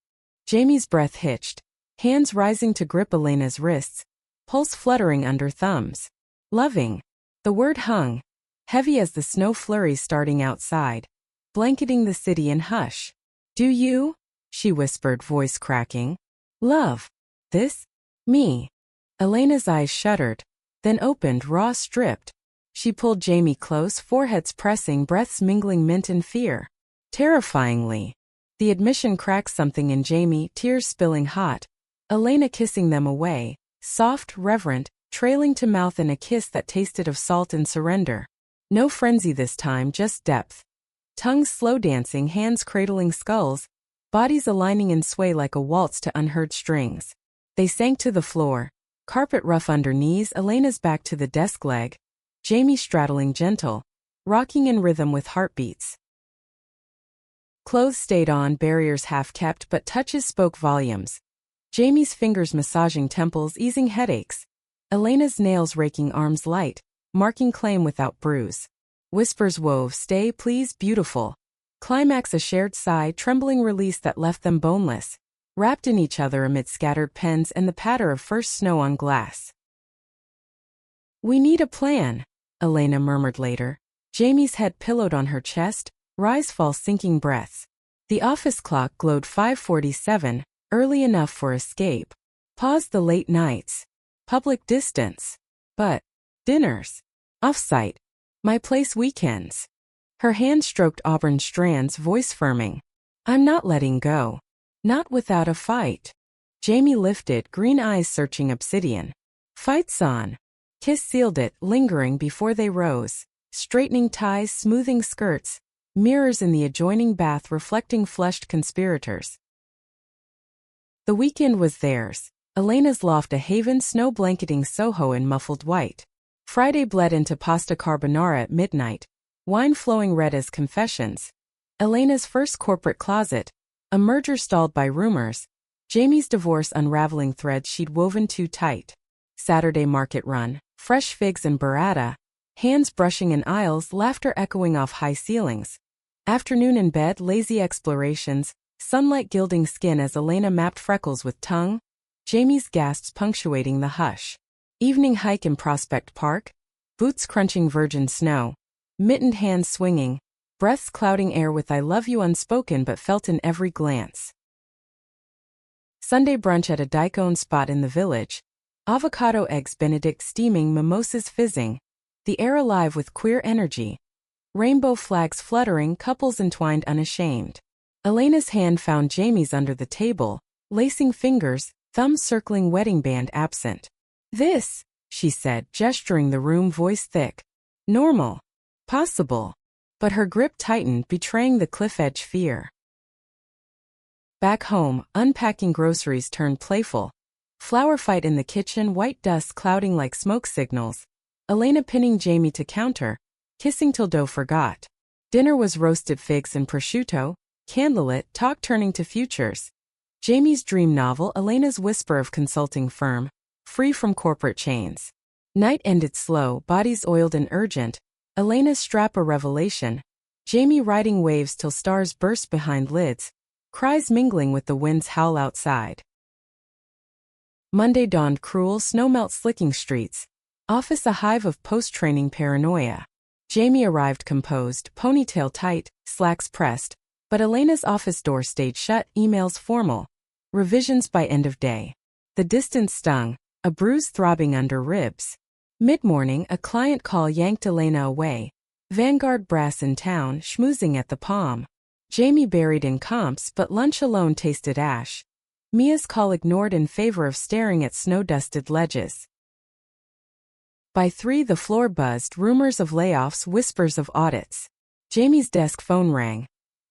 Jamie's breath hitched, hands rising to grip Elena's wrists, pulse fluttering under thumbs. Loving. The word hung, heavy as the snow flurries starting outside, blanketing the city in hush. Do you? She whispered, voice cracking. Love. This? Me. Elena's eyes shuddered, then opened, raw, stripped. She pulled Jamie close, foreheads pressing, breaths mingling mint and fear. Terrifyingly. The admission cracked something in Jamie, tears spilling hot. Elena kissing them away, soft, reverent, trailing to mouth in a kiss that tasted of salt and surrender. No frenzy this time, just depth. Tongues slow dancing, hands cradling skulls, bodies aligning in sway like a waltz to unheard strings. They sank to the floor, carpet rough under knees, Elena's back to the desk leg, Jamie straddling gentle, rocking in rhythm with heartbeats. Clothes stayed on, barriers half kept, but touches spoke volumes. Jamie's fingers massaging temples, easing headaches. Elena's nails raking arms light, marking claim without bruise. Whispers wove, stay, please, beautiful. Climax a shared sigh, trembling release that left them boneless. wrapped in each other amid scattered pens and the patter of first snow on glass. "We need a plan," Elena murmured later, Jamie's head pillowed on her chest, rise-fall sinking breaths. The office clock glowed 5:47, early enough for escape. Pause the late nights. Public distance. But dinners. Off-site. My place weekends. Her hand stroked auburn strands, voice firming. "I'm not letting go. Not without a fight." Jamie lifted, green eyes searching obsidian. "Fight's on." Kiss sealed it, lingering before they rose. Straightening ties, smoothing skirts. Mirrors in the adjoining bath reflecting flushed conspirators. The weekend was theirs. Elena's loft a haven, snow-blanketing Soho in muffled white. Friday bled into pasta carbonara at midnight, wine flowing red as confessions. Elena's first corporate closet, a merger stalled by rumors. Jamie's divorce unraveling threads she'd woven too tight. Saturday market run, fresh figs and burrata, hands brushing in aisles, laughter echoing off high ceilings. Afternoon in bed, lazy explorations, sunlight gilding skin as Elena mapped freckles with tongue, Jamie's gasps punctuating the hush. Evening hike in Prospect Park, boots crunching virgin snow, mittened hands swinging, breaths clouding air with "I love you" unspoken but felt in every glance. Sunday brunch at a dyke-owned spot in the village, avocado eggs Benedict steaming, mimosas fizzing, the air alive with queer energy. Rainbow flags fluttering, couples entwined unashamed. Elena's hand found Jamie's under the table, lacing fingers, thumb circling wedding band absent. "This," she said, gesturing the room, voice thick. "Normal. Possible." But her grip tightened, betraying the cliff-edge fear. Back home, unpacking groceries turned playful. Flower fight in the kitchen, white dust clouding like smoke signals. Elena pinning Jamie to counter, kissing till dough forgot. Dinner was roasted figs and prosciutto, candlelit, talk turning to futures. Jamie's dream novel, Elena's whisper of consulting firm, free from corporate chains. Night ended slow, bodies oiled and urgent. Elena's strap a revelation. Jamie riding waves till stars burst behind lids, cries mingling with the wind's howl outside. Monday dawned cruel, snowmelt slicking streets. Office a hive of post-training paranoia. Jamie arrived composed, ponytail tight, slacks pressed, but Elena's office door stayed shut, emails formal. Revisions by end of day. The distance stung, a bruise throbbing under ribs. Mid-morning, a client call yanked Elena away. Vanguard brass in town, schmoozing at the Palm. Jamie buried in comps, but lunch alone tasted ash. Mia's call ignored in favor of staring at snow-dusted ledges. By 3 the floor buzzed, rumors of layoffs, whispers of audits. Jamie's desk phone rang.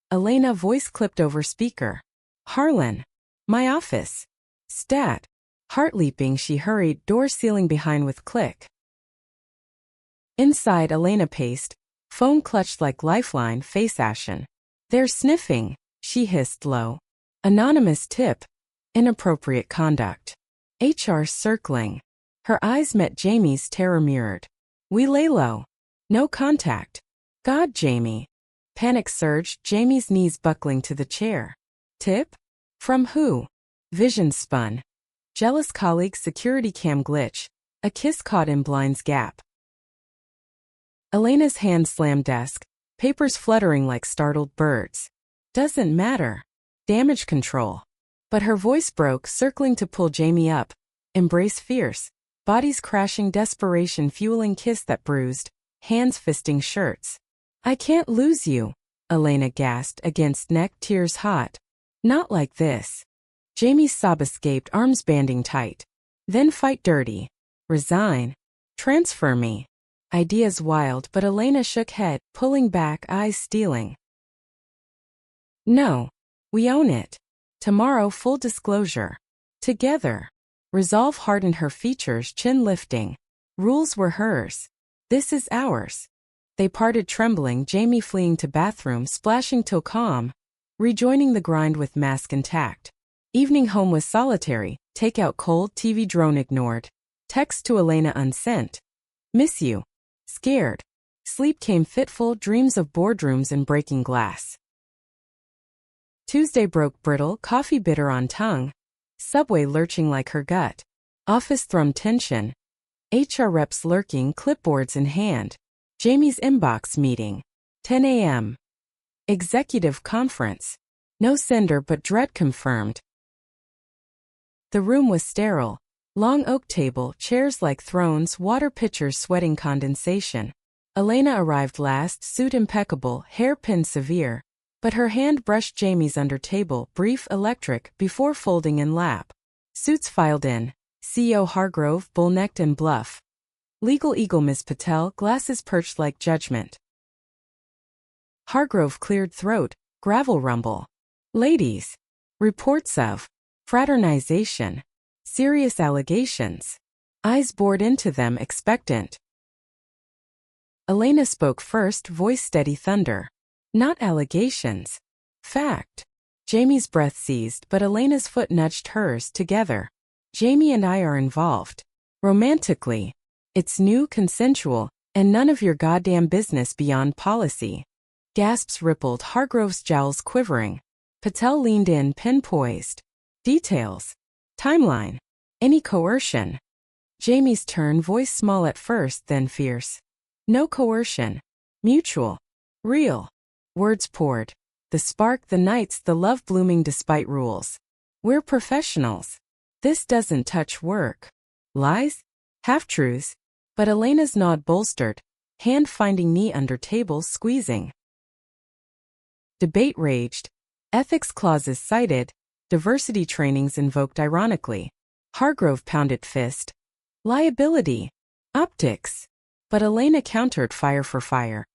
Elena, voice clipped over speaker. "Harlan. My office." "Stat." Heart leaping, she hurried, door sealing behind with click. Inside, Elena paced, phone clutched like lifeline, face ashen. "They're sniffing," she hissed low. Anonymous tip. Inappropriate conduct. HR circling. Her eyes met Jamie's, terror mirrored. "We lay low. No contact." "God, Jamie." Panic surged, Jamie's knees buckling to the chair. "Tip? From who?" Vision spun. Jealous colleague, security cam glitch. A kiss caught in blind's gap. Elena's hand slammed desk, papers fluttering like startled birds. "Doesn't matter. Damage control." But her voice broke, circling to pull Jamie up. Embrace fierce. Bodies crashing, desperation fueling kiss that bruised, hands fisting shirts. "I can't lose you," Elena gasped, against neck, tears hot. "Not like this." Jamie's sob escaped, arms banding tight. "Then fight dirty. Resign. Transfer me." Ideas wild, but Elena shook head, pulling back, eyes stealing. "No. We own it. Tomorrow, full disclosure. Together." Resolve hardened her features, chin lifting. Rules were hers. "This is ours." They parted trembling, Jamie fleeing to bathroom, splashing till calm, rejoining the grind with mask intact. Evening home was solitary, takeout cold, TV drone ignored. Text to Elena unsent. "Miss you. Scared." Sleep came fitful, dreams of boardrooms and breaking glass. Tuesday broke brittle, coffee bitter on tongue. Subway lurching like her gut. Office thrum tension. HR reps lurking, clipboards in hand. Jamie's inbox meeting. 10 a.m. Executive conference. No sender but dread confirmed. The room was sterile. Long oak table, chairs like thrones, water pitchers sweating condensation. Elena arrived last, suit impeccable, hairpin severe. But her hand brushed Jamie's under table, brief, electric, before folding in lap. Suits filed in. CEO Hargrove, bull-necked and bluff. Legal eagle Ms. Patel, glasses perched like judgment. Hargrove cleared throat, gravel rumble. Ladies. Reports of fraternization. Serious allegations. Eyes bored into them, expectant. Elena spoke first, voice steady thunder. Not allegations. Fact. Jamie's breath seized, but Elena's foot nudged hers, together. Jamie and I are involved. Romantically. It's new, consensual, and none of your goddamn business beyond policy. Gasps rippled, Hargrove's jowls quivering. Patel leaned in, pen poised. Details. Timeline. Any coercion. Jamie's turn, voice small at first, then fierce. No coercion. Mutual. Real. Words poured. The spark, the nights, the love blooming despite rules. We're professionals. This doesn't touch work. Lies? Half-truths. But Elena's nod bolstered. Hand finding knee under table, squeezing. Debate raged. Ethics clauses cited. Diversity trainings invoked ironically. Hargrove pounded fist. Liability. Optics. But Elena countered fire for fire.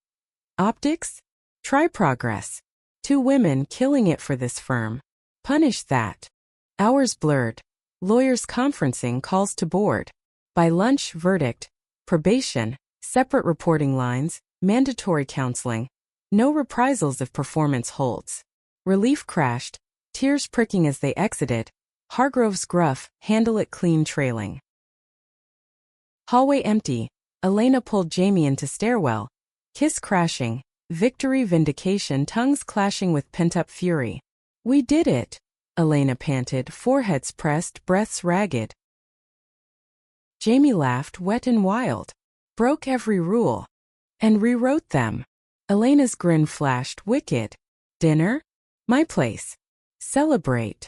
Optics? Try progress. 2 women killing it for this firm. Punish that. Hours blurred. Lawyers conferencing, calls to board. By lunch, verdict. Probation. Separate reporting lines. Mandatory counseling. No reprisals if performance holds. Relief crashed. Tears pricking as they exited. Hargrove's gruff, handle it clean trailing. Hallway empty. Elena pulled Jamie into stairwell. Kiss crashing. Victory, vindication, tongues clashing with pent-up fury. We did it. Elena panted, foreheads pressed, breaths ragged. Jamie laughed, wet and wild. Broke every rule. And rewrote them. Elena's grin flashed, wicked. Dinner? My place. Celebrate.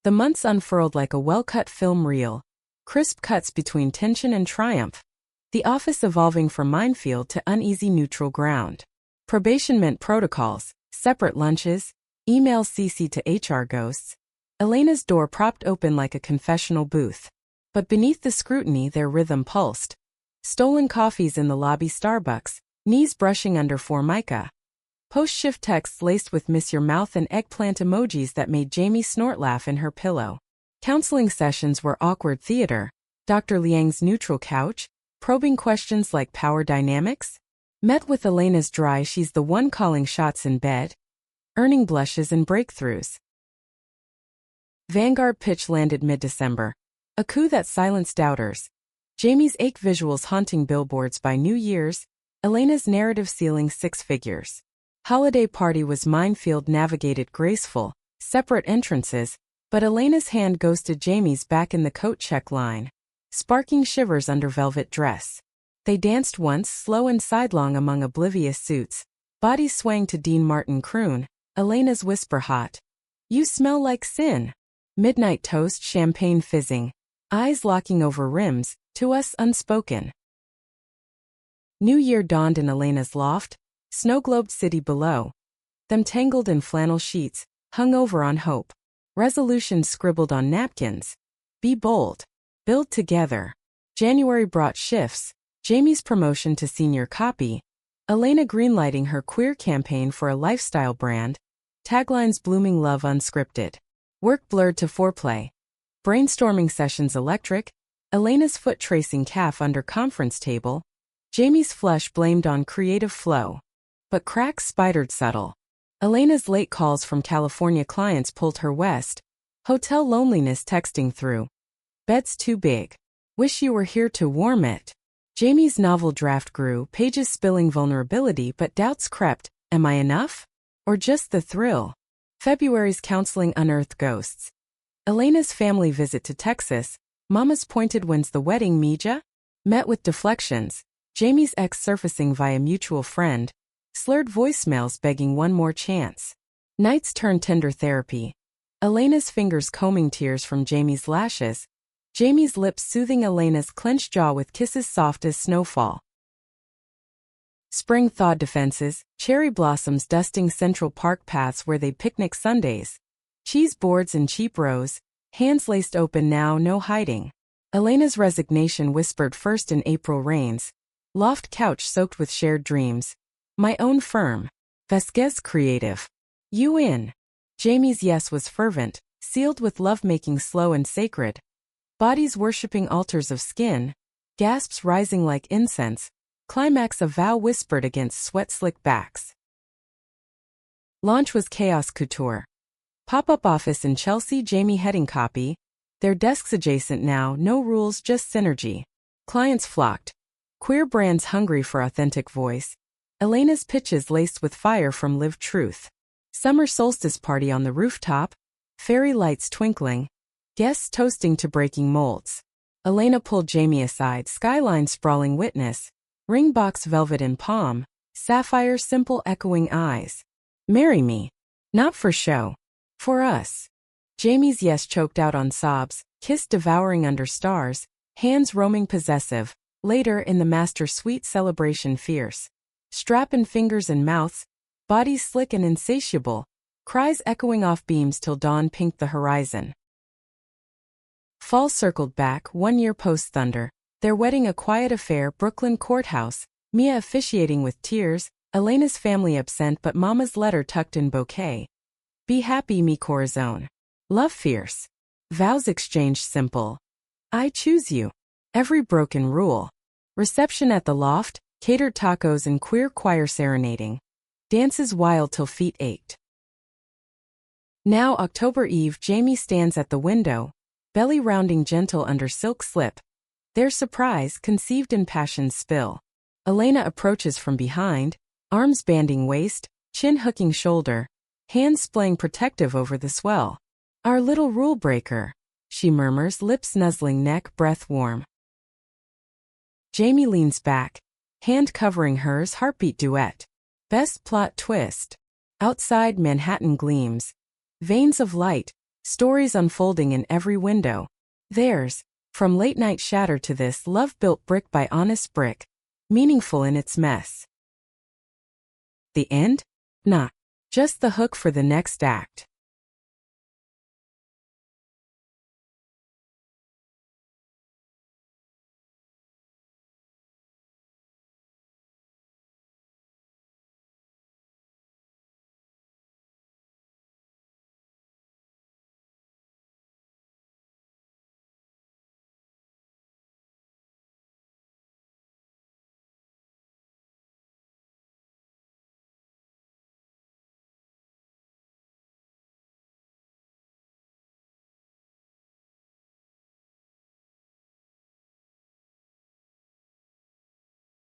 The months unfurled like a well-cut film reel. Crisp cuts between tension and triumph. The office evolving from minefield to uneasy neutral ground. Probation meant protocols, separate lunches, emails CC to HR ghosts. Elena's door propped open like a confessional booth. But beneath the scrutiny their rhythm pulsed. Stolen coffees in the lobby Starbucks, knees brushing under Formica. Post-shift texts laced with miss your mouth and eggplant emojis that made Jamie snort laugh in her pillow. Counseling sessions were awkward theater. Dr. Liang's neutral couch, probing questions like power dynamics. Met with Elena's dry she's the one calling shots in bed. Earning blushes and breakthroughs. Vanguard pitch landed mid-December. A coup that silenced doubters. Jamie's ache visuals haunting billboards by New Year's. Elena's narrative ceiling 6 figures. Holiday party was minefield navigated graceful, separate entrances, but Elena's hand ghosted Jamie's back in the coat check line. Sparking shivers under velvet dress. They danced once, slow and sidelong among oblivious suits, bodies swaying to Dean Martin croon, Elena's whisper hot. You smell like sin. Midnight toast, champagne fizzing, eyes locking over rims, to us unspoken. New Year dawned in Elena's loft, snow-globed city below. Them tangled in flannel sheets, hung over on hope. Resolutions scribbled on napkins. Be bold. Build together. January brought shifts. Jamie's promotion to senior copy, Elena greenlighting her queer campaign for a lifestyle brand, taglines blooming love unscripted, work blurred to foreplay, brainstorming sessions electric, Elena's foot tracing calf under conference table, Jamie's flush blamed on creative flow, but cracks spidered subtle. Elena's late calls from California clients pulled her west, hotel loneliness texting through. Bed's too big. Wish you were here to warm it. Jamie's novel draft grew, pages spilling vulnerability, but doubts crept. Am I enough? Or just the thrill? February's counseling unearthed ghosts. Elena's family visit to Texas. Mama's pointed when's the wedding, Mija? Met with deflections. Jamie's ex surfacing via mutual friend. Slurred voicemails begging one more chance. Nights turn tender therapy. Elena's fingers combing tears from Jamie's lashes. Jamie's lips soothing Elena's clenched jaw with kisses soft as snowfall. Spring thawed defenses, cherry blossoms dusting Central Park paths where they picnic Sundays. Cheese boards and cheap rose, hands laced open now, no hiding. Elena's resignation whispered first in April rains. Loft couch soaked with shared dreams. My own firm. Vasquez Creative. You in. Jamie's yes was fervent, sealed with lovemaking slow and sacred. Bodies worshipping altars of skin. Gasps rising like incense. Climax a vow whispered against sweat-slick backs. Launch was chaos couture. Pop-up office in Chelsea, Jamie heading copy. Their desks adjacent now, no rules, just synergy. Clients flocked. Queer brands hungry for authentic voice. Elena's pitches laced with fire from lived truth. Summer solstice party on the rooftop. Fairy lights twinkling. Guests toasting to breaking molds. Elena pulled Jamie aside, skyline sprawling witness. Ring box velvet in palm, sapphire simple echoing eyes. Marry me. Not for show. For us. Jamie's yes choked out on sobs, kiss devouring under stars, hands roaming possessive, later in the master suite celebration fierce. Strapping fingers and mouths, bodies slick and insatiable, cries echoing off beams till dawn pinked the horizon. Fall circled back 1 year post-thunder. Their wedding a quiet affair, Brooklyn courthouse, Mia officiating with tears, Elena's family absent but Mama's letter tucked in bouquet. Be happy, mi corazon. Love fierce. Vows exchanged simple. I choose you. Every broken rule. Reception at the loft, catered tacos and queer choir serenading. Dances wild till feet ached. Now October Eve, Jamie stands at the window, belly rounding gentle under silk slip. Their surprise, conceived in passion's spill. Elena approaches from behind, arms banding waist, chin hooking shoulder, hands splaying protective over the swell. Our little rule breaker, she murmurs, lips nuzzling neck, breath warm. Jamie leans back, hand covering hers, heartbeat duet. Best plot twist. Outside Manhattan gleams. Veins of light, stories unfolding in every window. Theirs. From late-night shatter to this love built brick by honest brick, meaningful in its mess. The end? Nah. Just the hook for the next act.